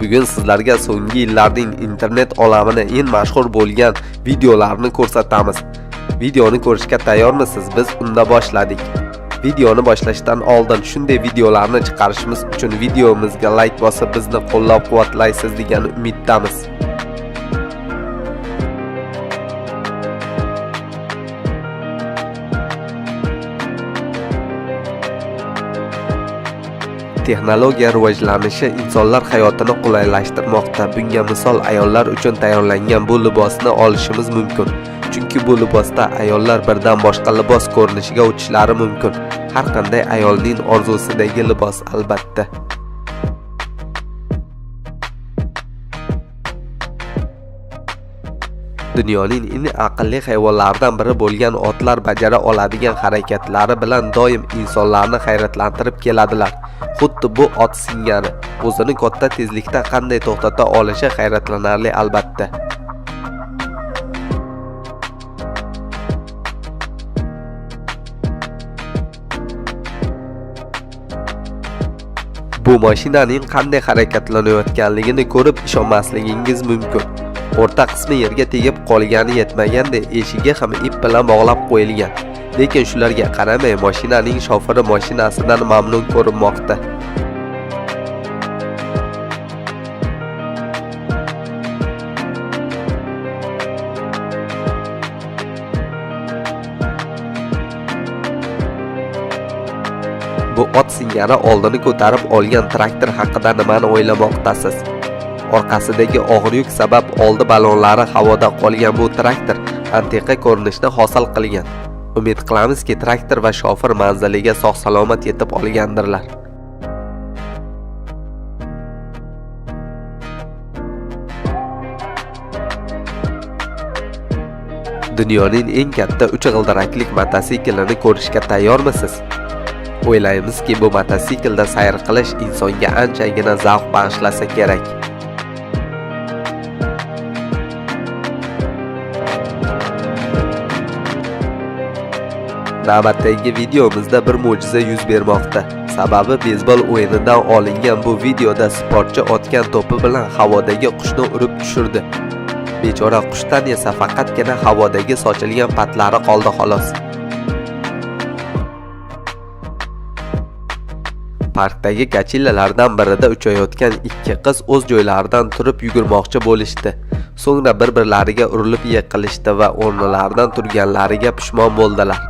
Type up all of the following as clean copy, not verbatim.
Bugun sizlarga so'nggi yillarning internet olamini eng mashhur bo'lgan videolarni ko'rsatamiz. Videoni ko'rishga tayyormisiz? Biz unda boshladik. Videoni boshlashdan oldin shunday videolarni chiqarishimiz uchun videomizga like bosib bizni qo'llab-quvvatlaysiz degan umiddamiz. Texnologiya rivojlanishi insonlar hayotini qulaylashtirmoqda. Bunga misol ayollar uchun tayyorlangan bu libosni olishimiz mumkin. Chunki bu libosda ayollar birdan boshqa libos ko'rinishiga o'tishlari mumkin. Har qanday ayolning orzusidagi libos albatta. Dunyoning eng aqlli hayvonlaridan biri bo'lgan otlar bajara oladigan harakatlari bilan doim insonlarni hayratlantirib keladilar. Xuddi bu ot singari o'zini katta tezlikda qanday to'xtata olishi hayratlanarli albatta. Bu mashinaning qanday harakatlanayotganligini ko'rib ishonmasligingiz mumkin. O'rta qismi yerga tegib qolgani yetmaganda eshigi ham ip bilan bog'lab qo'yilgan. Lekin shularga qaramay mashinaning shofiri mashinasidan mamnun ko'rinmoqda. Bu ot singari oldini ko'tarib olgan traktor haqida nimani o'ylamoqdasiz? Orqasidagi og'ir yuk sabab oldi ballonlari havoda qolgan bu traktor antiqa ko'rinishni hosil qilgan. Umid qilamizki, traktor va shofir manziliga sog'-salomat yetib olgandirlar. Dunyoning eng katta 3 g'ildirakli mototsiklini ko'rishga tayyormisiz? O'ylaymizki, bu mototsiklda sayr qilish insonga anchagina zavq bag'ishlasa kerak. Navbatdagi videomizda bir mo'jiza yuz bermoqda. Sababi beyzbol o'yinidan olingan bu videoda sportchi otgan to'pi bilan havodagi qushni urib tushirdi. Bechora qushdan esa faqatgina havodagi sochilgan patlari qoldi xolos. Parkdagi gachillalardan birida uchayotgan ikki qiz o'z joylaridan turib yugurmoqchi bo'lishdi. So'ngra bir-birlariga urilib yiqilishdi va o'rnlaridan turganlariga pushmon bo'ldilar.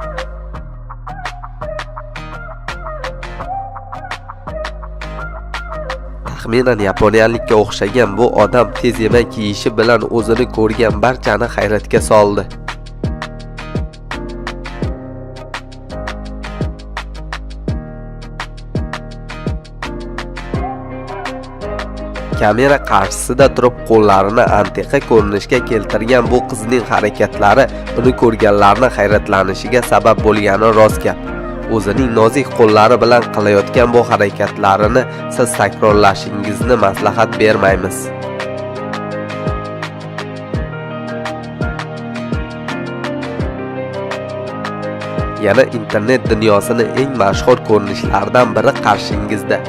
Taxminan yaponiyalikka o'xshagan bu odam tez yemak yeyishi bilan o'zini ko'rgan barchani hayratga soldi. Kamera qarshisida turib qo'llarini antiqa ko'rinishga keltirgan bu qizning harakatlari uni ko'rganlarni hayratlanishiga sabab bo'lgani rost gap. O'zining nozik qo'llari bilan qilayotgan bu harakatlarini siz takrorlashingizni maslahat bermaymiz. Yana internet dunyosining eng mashhur ko'rinishlaridan biri qarshingizda.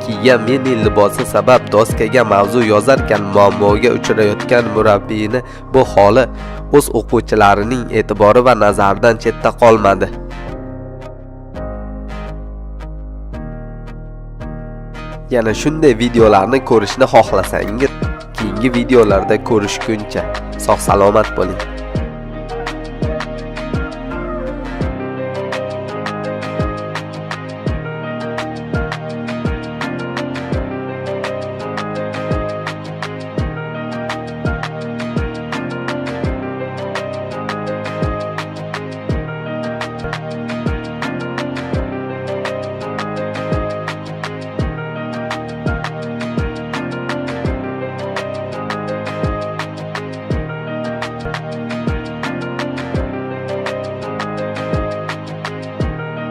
Kiygan mini libosi sabab doskaga mavzu yozarkan muammoga uchrayotgan murabbiyni bu holi o'z o'quvchilarining e'tibori va nazaridan chetda qolmadi. Yana shunday videolarni ko'rishni xohlasangiz, keyingi videolarda ko'rishguncha sog' salomat bo'ling.